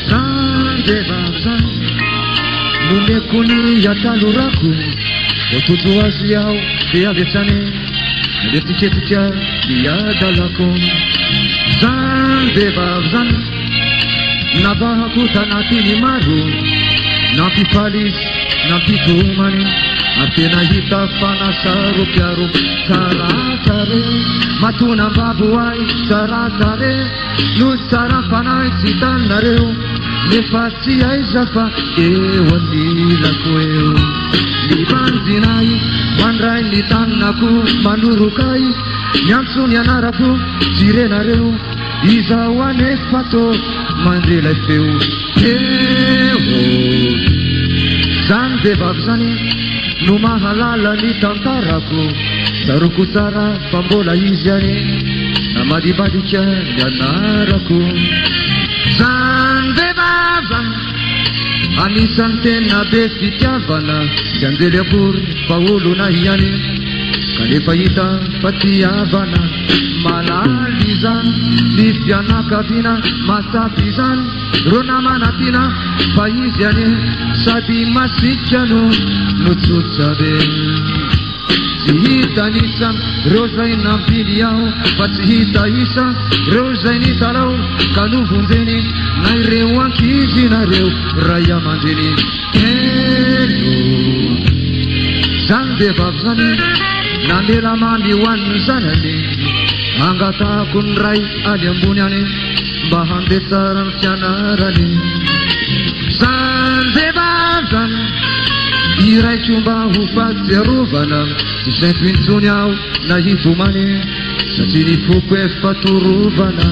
Zandevazan Mumekuni yataluraku Otutuwazi yao Dia besane Detiketikia Dia dalako Zandevazan Nabahakuta natini maru Napipalis Napitumani Apena hita fana saru kyaru Saratare Matuna babuai Saratare Nusara panai Sitan nareu Nefasi aizafa Ewani lakweu Libanzinai Mandrai nitanaku Manurukai Nyamsun yanaraku Jirenareu Izawane fato Mandela feu Ewo Zandevazani Numahalala ni tantaraku Saruku sara pambola izyani Namadibadikya yanaraku Zandevazan Anisante na besityavana Syandelebur paulu na hiyani Kalipayita patiyavana Malalizan Lisyana kabina Masapizan Runamanatina Paizyani Sadi masikyanu Nutsutsabe Sihita nisam Rozai nampiliao Patsihita isa Rozai nitalao Kanu hundeni Naireu ankizi nareu Raya mandeni Hello Zandevazani Nandela mandi wanzanani Angata kunrai aliambunyani Bahande taran syanarani Zandevazan Irai chumba hufati ruvana Sentwinsunyao na hifumani Satini fukwe faturuvana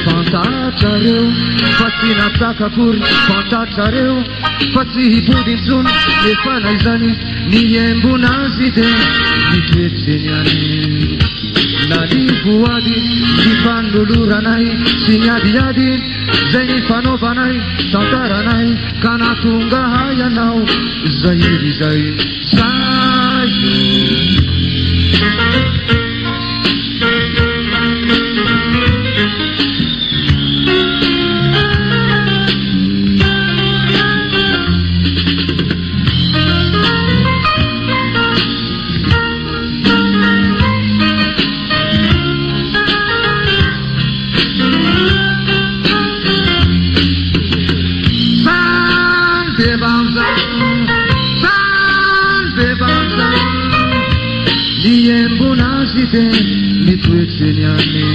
Fantatareu Fatina takakuri Fantatareu Fati hibudinsun Nefana izani Niyembu nazide Nifetsenyani Nalifuadi Nifanduluranai Sinyadiadi Zenifanobanai Tantaranai Kanatunga hayanau Zahiri zai Sayu Niyembu nazide Nitwetsenyane